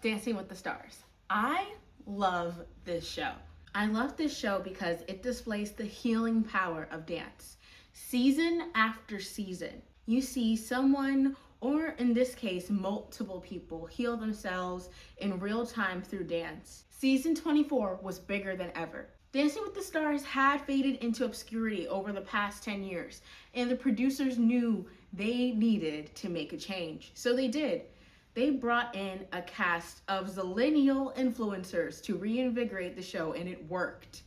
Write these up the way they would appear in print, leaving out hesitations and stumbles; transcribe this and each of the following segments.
Dancing with the Stars. I love this show. I love this show because it displays the healing power of dance. Season after season, you see someone, or in this case, multiple people, heal themselves in real time through dance. Season 24 was bigger than ever. Dancing with the Stars had faded into obscurity over the past 10 years, and the producers knew they needed to make a change. So they did. They brought in a cast of zillennial influencers to reinvigorate the show, and it worked.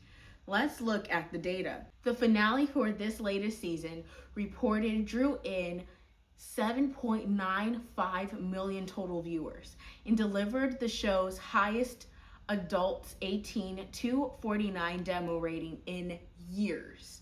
Let's look at the data. The finale for this latest season reported drew in 7.95 million total viewers and delivered the show's highest adults 18 to 49 demo rating in years.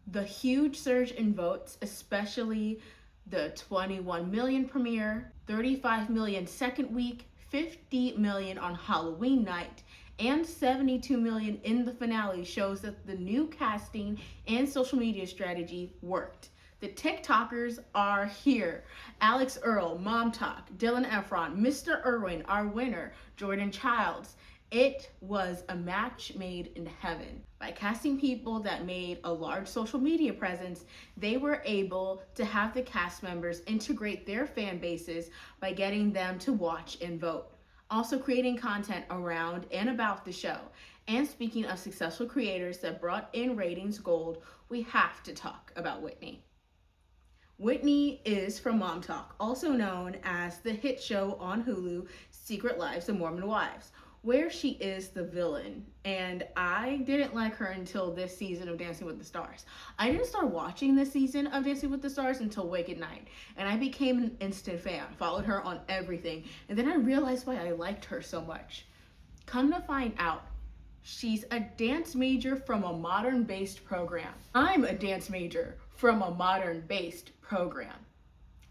The huge surge in votes, especially the 21 million premiere, 35 million second week, 50 million on Halloween night, and 72 million in the finale, shows that the new casting and social media strategy worked. The TikTokers are here. Alex Earl, Mom Talk, Dylan Efron, Mr. Irwin, our winner, Jordan Childs. It was a match made in heaven. By casting people that made a large social media presence, they were able to have the cast members integrate their fan bases by getting them to watch and vote. Also creating content around and about the show. And speaking of successful creators that brought in ratings gold, we have to talk about Whitney. Whitney is from Mom Talk, also known as the hit show on Hulu, Secret Lives of Mormon Wives, where she is the villain. And I didn't like her until this season of Dancing with the Stars. I didn't start watching this season of Dancing with the Stars until Wicked Night, and I became an instant fan, followed her on everything, and then I realized why I liked her so much. Come to find out, she's a dance major from a modern-based program. I'm a dance major from a modern-based program.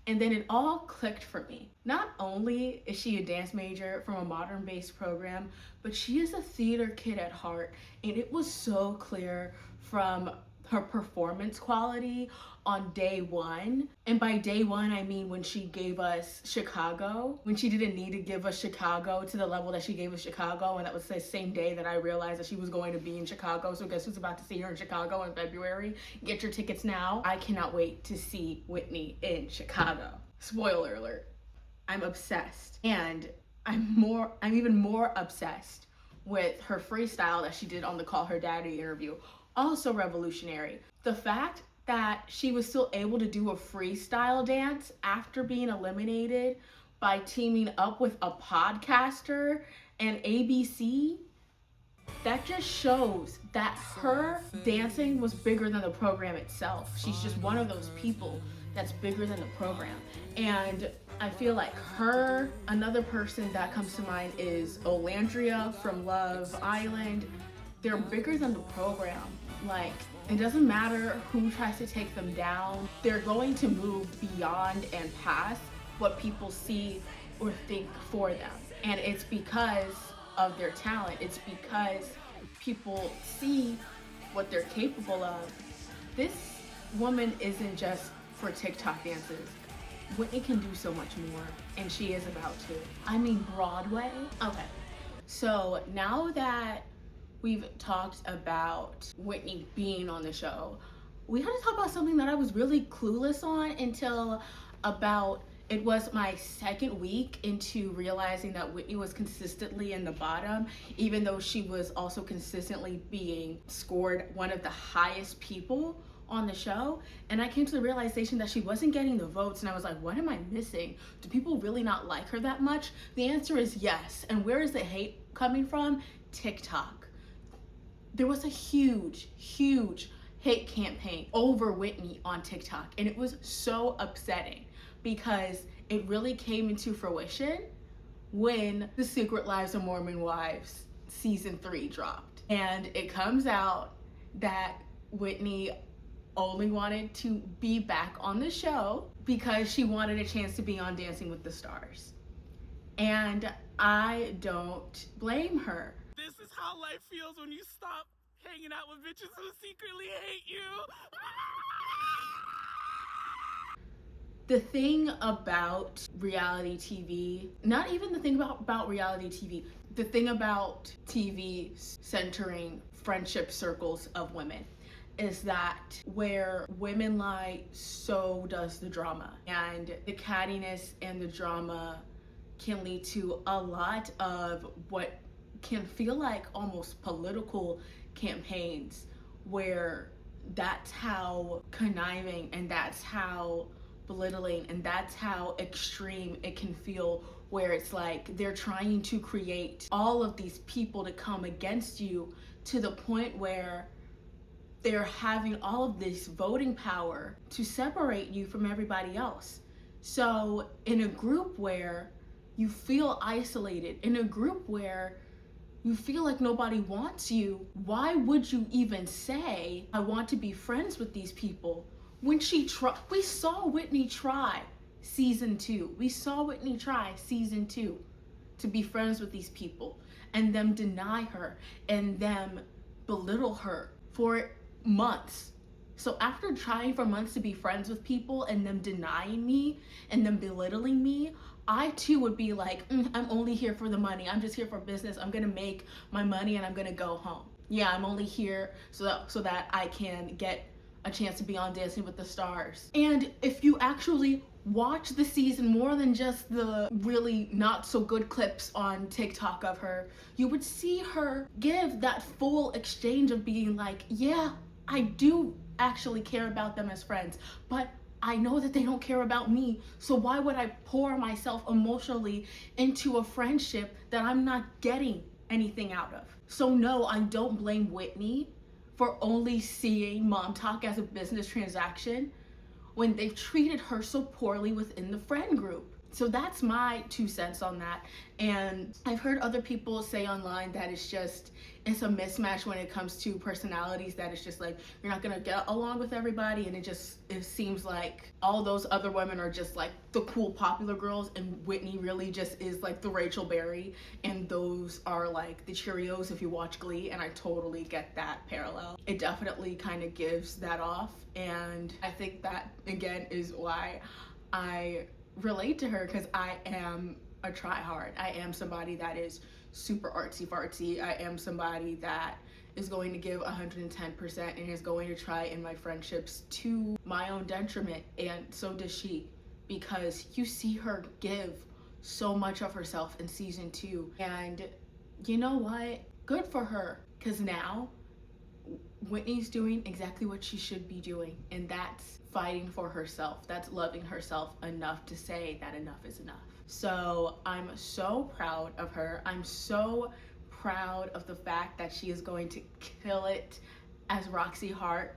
And then it all clicked for me. Not only is she a dance major from a modern-based program, but she is a theater kid at heart. And it was so clear from her performance quality on day one. And by day one, I mean when she gave us Chicago, when she didn't need to give us Chicago to the level that she gave us Chicago. And that was the same day that I realized that she was going to be in Chicago. So guess who's about to see her in Chicago in February? Get your tickets now. I cannot wait to see Whitney in Chicago. Spoiler alert. I'm obsessed. And I'm even more obsessed with her freestyle that she did on the Call Her Daddy interview. Also revolutionary. The fact that she was still able to do a freestyle dance after being eliminated by teaming up with a podcaster and ABC, that just shows that her dancing was bigger than the program itself. She's just one of those people that's bigger than the program. And I feel like her, another person that comes to mind is Olandria from Love Island. They're bigger than the program. Like, it doesn't matter who tries to take them down. They're going to move beyond and past what people see or think for them. And it's because of their talent. It's because people see what they're capable of. This woman isn't just for TikTok dances. Whitney can do so much more, and she is about to. I mean, Broadway? Okay. So now that we've talked about Whitney being on the show, we had to talk about something that I was really clueless on until it was my second week into realizing that Whitney was consistently in the bottom, even though she was also consistently being scored one of the highest people on the show. And I came to the realization that she wasn't getting the votes, and I was like, what am I missing? Do people really not like her that much? The answer is yes. And where is the hate coming from? TikTok. There was a huge hate campaign over Whitney on TikTok, and it was so upsetting because it really came into fruition when The Secret Lives of Mormon Wives season 3 dropped. And it comes out that Whitney only wanted to be back on the show because she wanted a chance to be on Dancing with the Stars. And I don't blame her. This is how life feels when you stop hanging out with bitches who secretly hate you. The thing about reality TV, not even the thing about reality TV, the thing about TV centering friendship circles of women is that where women lie, so does the drama. And the cattiness and the drama can lead to a lot of what can feel like almost political campaigns, where that's how conniving and that's how belittling and that's how extreme it can feel, where it's like they're trying to create all of these people to come against you, to the point where they're having all of this voting power to separate you from everybody else. So in a group where you feel isolated, in a group where you feel like nobody wants you, why would you even say, I want to be friends with these people? When we saw Whitney try season 2. We saw Whitney try season 2 to be friends with these people, and them deny her and them belittle her for months. So after trying for months to be friends with people and them denying me and them belittling me, I too would be like, I'm only here for the money. I'm just here for business. I'm gonna make my money and I'm gonna go home. Yeah, I'm only here so that I can get a chance to be on Dancing with the Stars. And if you actually watch the season more than just the really not so good clips on TikTok of her, you would see her give that full exchange of being like, yeah, I do actually care about them as friends, but I know that they don't care about me, so why would I pour myself emotionally into a friendship that I'm not getting anything out of? So no, I don't blame Whitney for only seeing mom talk as a business transaction when they've treated her so poorly within the friend group. So that's my 2 cents on that. And I've heard other people say online that it's a mismatch when it comes to personalities, that it's just like you're not gonna get along with everybody, and it seems like all those other women are just like the cool popular girls, and Whitney really just is like the Rachel Berry, and those are like the Cheerios if you watch Glee. And I totally get that parallel. It definitely kind of gives that off, and I think that again is why I relate to her, because I am a try-hard. I am somebody that is super artsy-fartsy. I am somebody that is going to give 110% and is going to try in my friendships to my own detriment, and so does she, because you see her give so much of herself in season 2. And you know what? Good for her, because now Whitney's doing exactly what she should be doing, and that's fighting for herself. That's loving herself enough to say that enough is enough. So I'm so proud of her. I'm so proud of the fact that she is going to kill it as Roxy Hart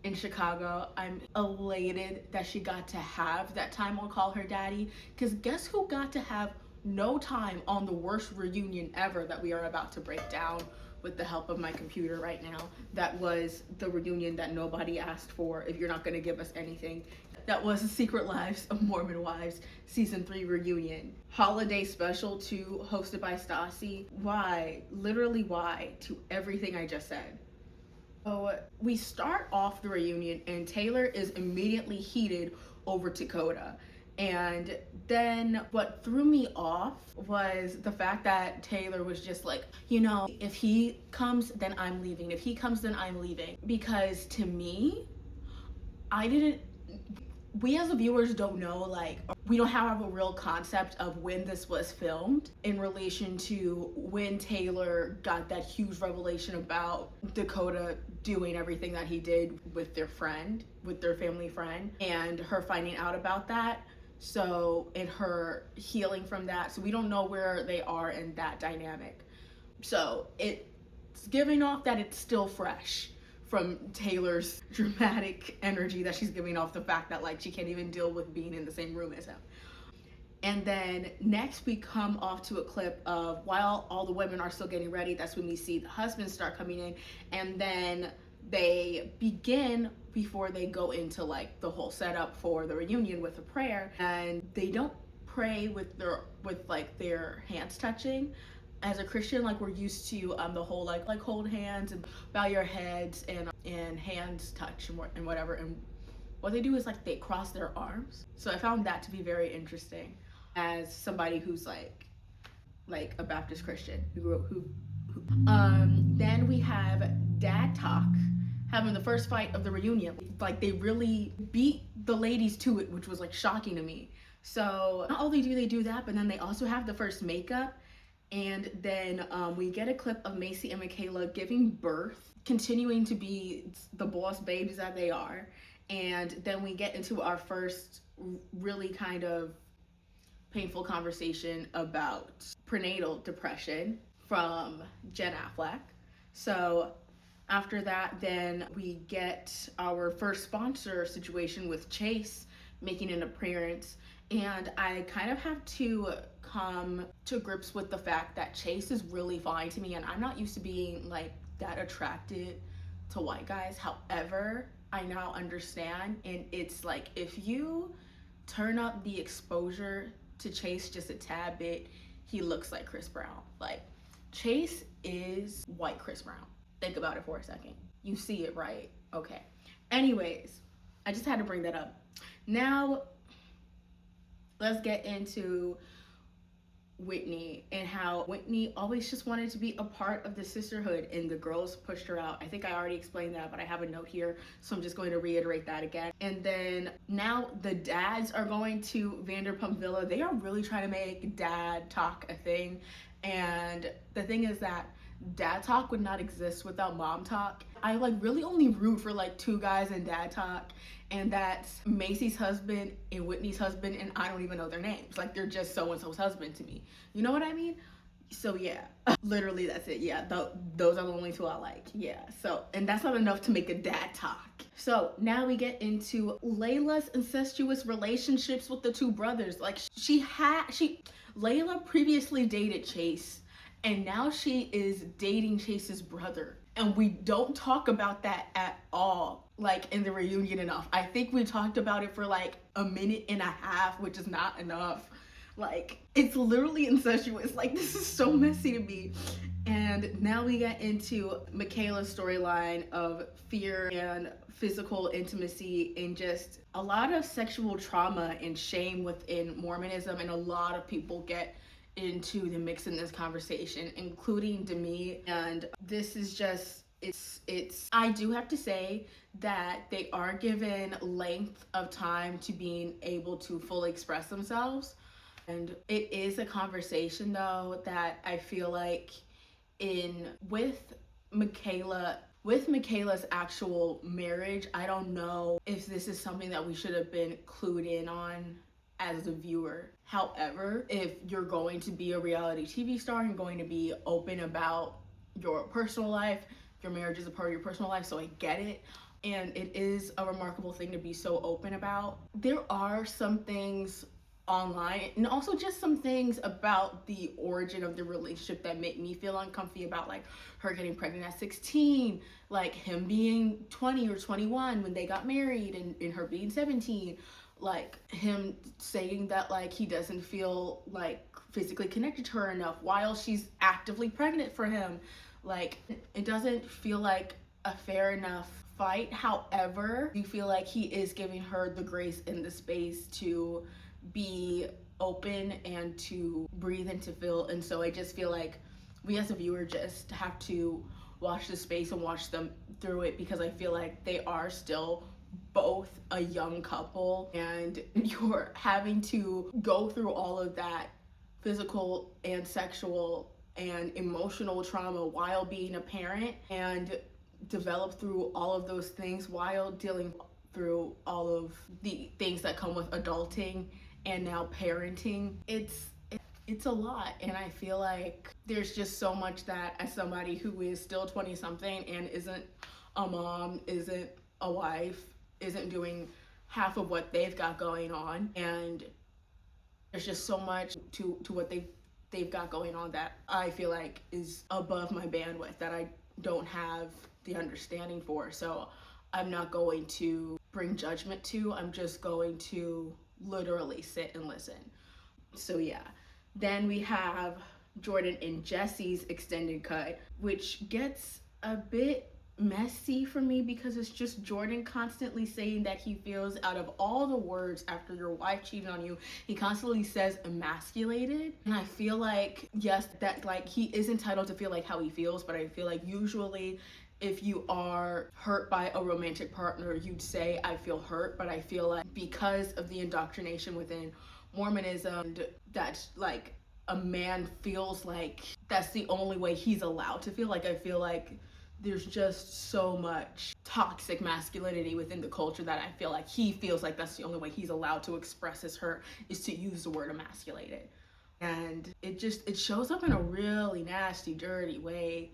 in Chicago. I'm elated that she got to have that time on Call Her Daddy, because guess who got to have no time on the worst reunion ever that we are about to break down with the help of my computer right now? That was the reunion that nobody asked for. If you're not going to give us anything, that was The Secret Lives of Mormon Wives season 3 reunion holiday special 2, hosted by Stassi. Why? Literally why to everything I just said. So we start off the reunion and Taylor is immediately heated over Dakota. And then what threw me off was the fact that Taylor was just like, if he comes, then I'm leaving. If he comes, then I'm leaving. Because to me, we as the viewers don't know, like, we don't have a real concept of when this was filmed in relation to when Taylor got that huge revelation about Dakota doing everything that he did with their family friend, and her finding out about that. So, in her healing from that. So we don't know where they are in that dynamic. So it's giving off that it's still fresh from Taylor's dramatic energy that she's giving off, the fact that like she can't even deal with being in the same room as him. And then next we come off to a clip of while all the women are still getting ready, that's when we see the husbands start coming in, and then they begin, before they go into like the whole setup for the reunion, with a prayer. And they don't pray with their hands touching. As a Christian, like, we're used to the whole like hold hands and bow your heads and hands touch and whatever. And what they do is like they cross their arms. So I found that to be very interesting as somebody who's like a Baptist Christian who grew up who then we have Dad Talk having the first fight of the reunion. Like they really beat the ladies to it, which was like shocking to me. So not only do they do that, but then they also have the first makeup. And then we get a clip of Macy and Michaela giving birth, continuing to be the boss babes that they are. And then we get into our first really kind of painful conversation about prenatal depression from Jen Affleck. So after that, then we get our first sponsor situation with Chase making an appearance. And I kind of have to come to grips with the fact that Chase is really fine to me, and I'm not used to being like that attracted to white guys. However, I now understand, and it's like if you turn up the exposure to Chase just a tad bit, he looks like Chris Brown. Like Chase is white Chris Brown. Think about it for a second. You see it, right? Okay. Anyways, I just had to bring that up. Now, let's get into Whitney and how Whitney always just wanted to be a part of the sisterhood and the girls pushed her out. I think I already explained that, but I have a note here, so I'm just going to reiterate that again. And then now the dads are going to Vanderpump Villa. They are really trying to make Dad Talk a thing. And the thing is that Dad Talk would not exist without Mom Talk. I like really only root for like two guys in Dad Talk, and that's Macy's husband and Whitney's husband, and I don't even know their names. Like they're just so-and-so's husband to me. You know what I mean? So yeah, literally that's it. Yeah, those are the only two I like. Yeah, so, and that's not enough to make a Dad Talk. So now we get into Layla's incestuous relationships with the two brothers. Like Layla previously dated Chase, and now she is dating Chase's brother. And we don't talk about that at all, like in the reunion enough. I think we talked about it for like a minute and a half, which is not enough. Like, it's literally incestuous. Like, this is so messy to me. And now we get into Michaela's storyline of fear and physical intimacy and just a lot of sexual trauma and shame within Mormonism. And a lot of people get into the mix in this conversation, including Demi. And this is just, it's I do have to say that they are given length of time to being able to fully express themselves. And it is a conversation though that I feel like with Michaela's actual marriage, I don't know if this is something that we should have been clued in on as a viewer. However, if you're going to be a reality TV star and going to be open about your personal life, your marriage is a part of your personal life, so I get it. And it is a remarkable thing to be so open about. There are some things online and also just some things about the origin of the relationship that make me feel uncomfy about, like her getting pregnant at 16, like him being 20 or 21 when they got married, and her being 17, like him saying that like he doesn't feel like physically connected to her enough while she's actively pregnant for him. Like it doesn't feel like a fair enough fight. However, you feel like he is giving her the grace and the space to be open and to breathe and to feel. And so I just feel like we as a viewer just have to watch the space and watch them through it, because I feel like they are still both a young couple, and you're having to go through all of that physical and sexual and emotional trauma while being a parent, and develop through all of those things while dealing through all of the things that come with adulting and now parenting. It's a lot, and I feel like there's just so much that, as somebody who is still 20 something and isn't a mom, isn't a wife, isn't doing half of what they've got going on, and there's just so much to what they've got going on that I feel like is above my bandwidth, that I don't have the understanding for. So I'm not going to bring judgment to, I'm just going to literally sit and listen. So yeah. Then we have Jordan and Jesse's extended cut, which gets a bit messy for me because it's just Jordan constantly saying that he feels, out of all the words after your wife cheated on you, he constantly says emasculated. And I feel like, yes, that like he is entitled to feel like how he feels, but I feel like usually if you are hurt by a romantic partner, you'd say I feel hurt. But I feel like because of the indoctrination within Mormonism, that's like a man feels like that's the only way he's allowed to feel. Like I feel like there's just so much toxic masculinity within the culture that I feel like he feels like that's the only way he's allowed to express his hurt is to use the word emasculated. And it shows up in a really nasty, dirty way,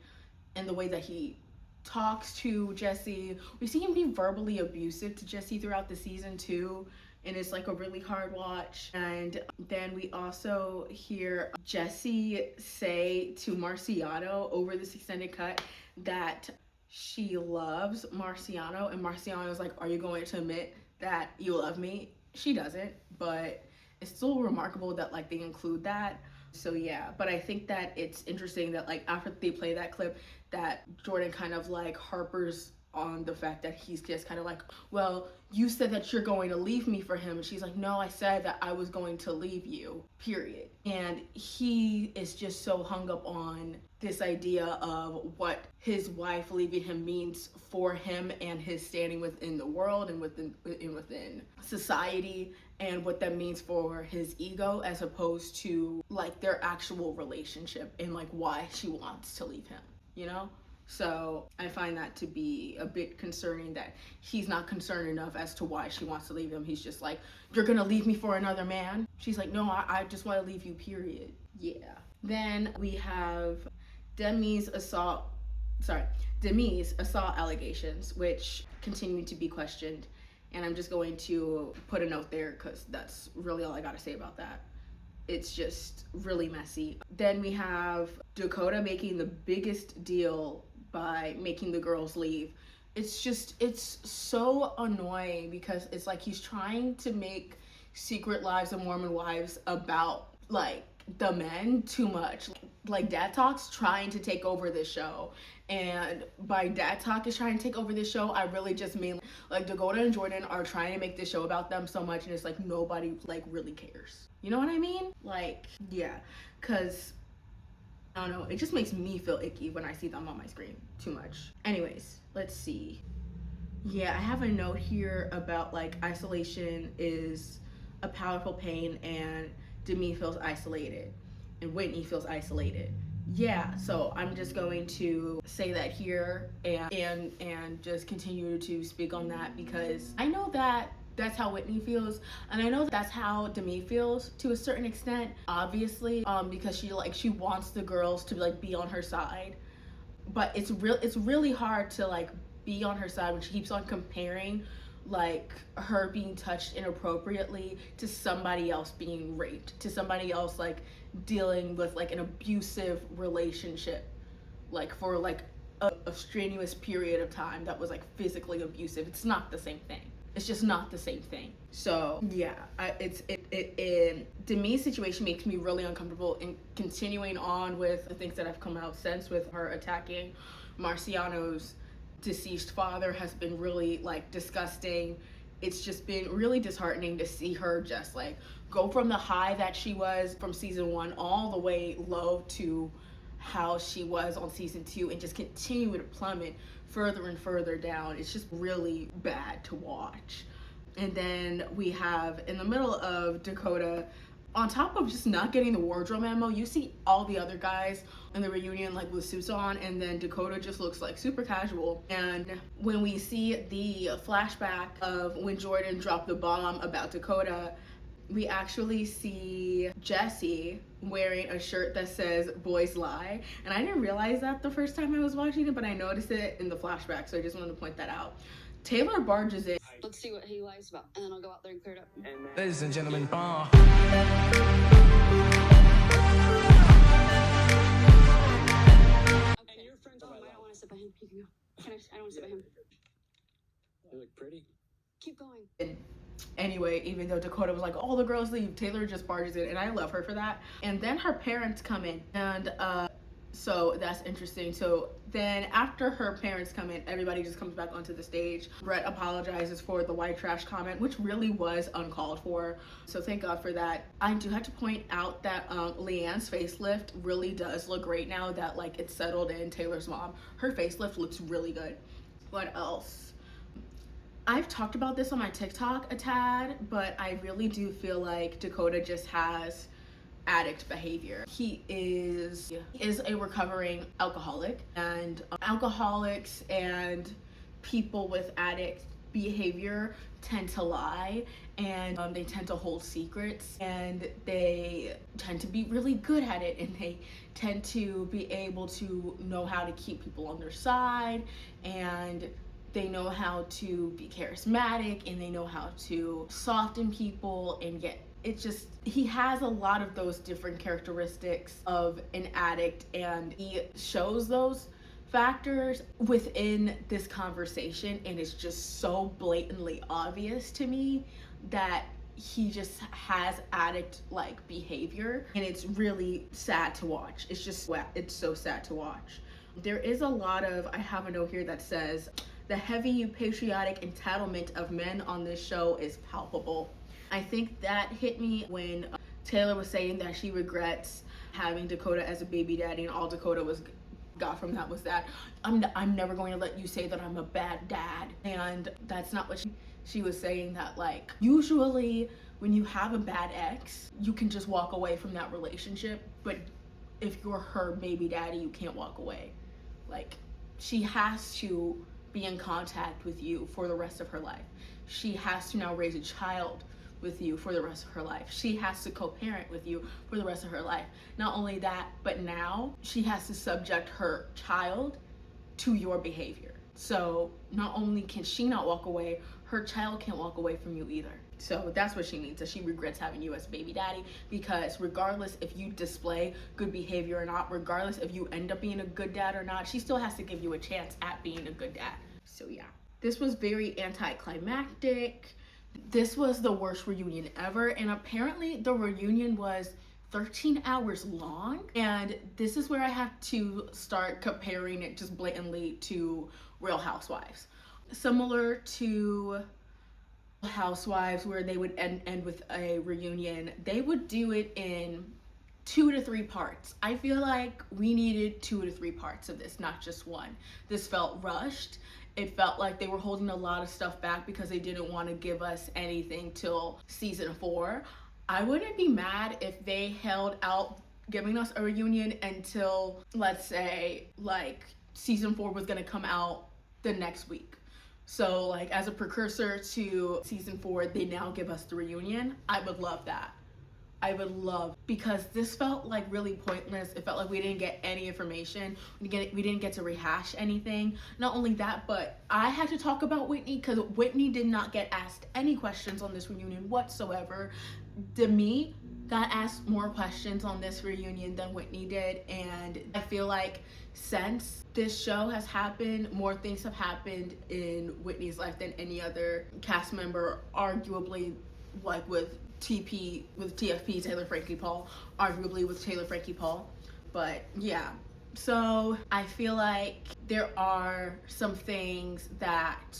in the way that he talks to Jesse. We see him be verbally abusive to Jesse throughout the season too, and it's like a really hard watch. And then we also hear Jesse say to Marciano over this extended cut that she loves Marciano, and Marciano's like, are you going to admit that you love me? She doesn't, but it's still remarkable that like they include that. So yeah, but I think that it's interesting that like after they play that clip, that Jordan kind of like harpers on the fact that he's just kind of like, well, you said that you're going to leave me for him. And she's like, no, I said that I was going to leave you, period. And he is just so hung up on this idea of what his wife leaving him means for him and his standing within the world and within society, and what that means for his ego, as opposed to like their actual relationship and like why she wants to leave him, you know? So I find that to be a bit concerning, that he's not concerned enough as to why she wants to leave him. He's just like, you're gonna leave me for another man? She's like, no, I just want to leave you, period. Yeah. Then we have Demi's assault allegations, which continue to be questioned. And I'm just going to put a note there because that's really all I gotta say about that. It's just really messy. Then we have Dakota making the biggest deal by making the girls leave. It's so annoying because it's like he's trying to make Secret Lives of Mormon Wives about like the men too much. Like Dad Talk's trying to take over this show, and by Dad Talk is trying to take over this show, I really just mean like Dakota and Jordan are trying to make this show about them so much, and it's like nobody like really cares. You know what I mean? Like, yeah, because I don't know, it just makes me feel icky when I see them on my screen too much. Anyways, let's see. Yeah, I have a note here about like isolation is a powerful pain, and Demi feels isolated and Whitney feels isolated. Yeah, so I'm just going to say that here and just continue to speak on that, because I know that that's how Whitney feels, and I know that's how Demi feels to a certain extent, obviously, because she wants the girls to like be on her side, but it's really hard to like be on her side when she keeps on comparing like her being touched inappropriately to somebody else being raped, to somebody else like dealing with like an abusive relationship, like for like a strenuous period of time that was like physically abusive. It's not the same thing. It's just not the same thing. So yeah, Demi's situation makes me really uncomfortable, and continuing on with the things that have come out since, with her attacking Marciano's deceased father, has been really like disgusting. It's just been really disheartening to see her just like go from the high that she was from season 1 all the way low to how she was on season 2, and just continue to plummet further and further down. It's just really bad to watch. And then we have in the middle of Dakota, on top of just not getting the wardrobe memo, you see all the other guys in the reunion like with suits on, and then Dakota just looks like super casual. And when we see the flashback of when Jordan dropped the bomb about Dakota, we actually see Jesse wearing a shirt that says boys lie, and I didn't realize that the first time I was watching it, but I noticed it in the flashback, so I just wanted to point that out. Taylor barges in. Let's see what he lies about, and then I'll go out there and clear it up. Ladies and gentlemen, And your friends, I don't want to sit by him. You can go. I don't want to sit by him. You look pretty. Keep going. Anyway, even though Dakota was like, all the girls leave, Taylor just barges in, and I love her for that. And then her parents come in and So that's interesting. So then after her parents come in, everybody just comes back onto the stage. Brett apologizes for the white trash comment, which really was uncalled for. So thank God for that. I do have to point out that Leanne's facelift really does look great now that like it's settled in. Taylor's mom, her facelift looks really good. What else? I've talked about this on my TikTok a tad, but I really do feel like Dakota just has addict behavior. He is a recovering alcoholic, and alcoholics and people with addict behavior tend to lie, and they tend to hold secrets, and they tend to be really good at it, and they tend to be able to know how to keep people on their side, and they know how to be charismatic, and they know how to soften people and get it. Just, he has a lot of those different characteristics of an addict, and he shows those factors within this conversation, and it's just so blatantly obvious to me that he just has addict like behavior, and it's really sad to watch. It's so sad to watch. There is a lot of, I have a note here that says, the heavy patriotic entitlement of men on this show is palpable. I think that hit me when Taylor was saying that she regrets having Dakota as a baby daddy, and all Dakota got from that was that I'm never going to let you say that I'm a bad dad. And that's not what she was saying, that like usually when you have a bad ex, you can just walk away from that relationship, but if you're her baby daddy, you can't walk away. Like, she has to be in contact with you for the rest of her life. She has to now raise a child with you for the rest of her life. She has to co-parent with you for the rest of her life. Not only that, but now she has to subject her child to your behavior. So not only can she not walk away, her child can't walk away from you either. So that's what she means, that she regrets having you as baby daddy, because regardless if you display good behavior or not, regardless if you end up being a good dad or not, she still has to give you a chance at being a good dad. So yeah, this was very anticlimactic. This was the worst reunion ever, and apparently the reunion was 13 hours long, and this is where I have to start comparing it just blatantly to Real Housewives. Similar to Housewives, where they would end with a reunion, they would do it in 2 to 3 parts. I feel like we needed 2 to 3 parts of this, not just one. This felt rushed. It felt like they were holding a lot of stuff back because they didn't want to give us anything till season 4. I wouldn't be mad if they held out giving us a reunion until, let's say, like season 4 was going to come out the next week. So like as a precursor to season 4, they now give us the reunion. I would love that. I would love, because this felt like really pointless. It felt like we didn't get any information. We didn't get to rehash anything. Not only that, but I had to talk about Whitney because Whitney did not get asked any questions on this reunion whatsoever. Demi got asked more questions on this reunion than Whitney did, and I feel like since this show has happened, more things have happened in Whitney's life than any other cast member, arguably, like with TFP, Taylor Frankie Paul, arguably with Taylor Frankie Paul. But yeah, so I feel like there are some things that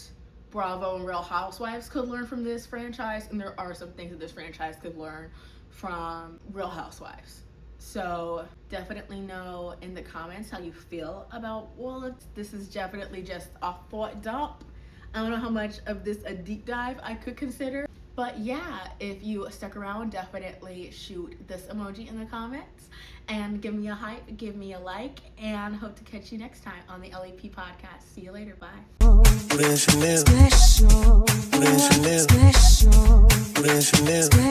Bravo and Real Housewives could learn from this franchise, and there are some things that this franchise could learn from Real Housewives. So definitely know in the comments how you feel about all of this. Is definitely just a thought dump. I don't know how much of this a deep dive I could consider. But yeah, if you stuck around, definitely shoot this emoji in the comments and give me a hype, give me a like, and hope to catch you next time on the LAP podcast. See you later. Bye. Special.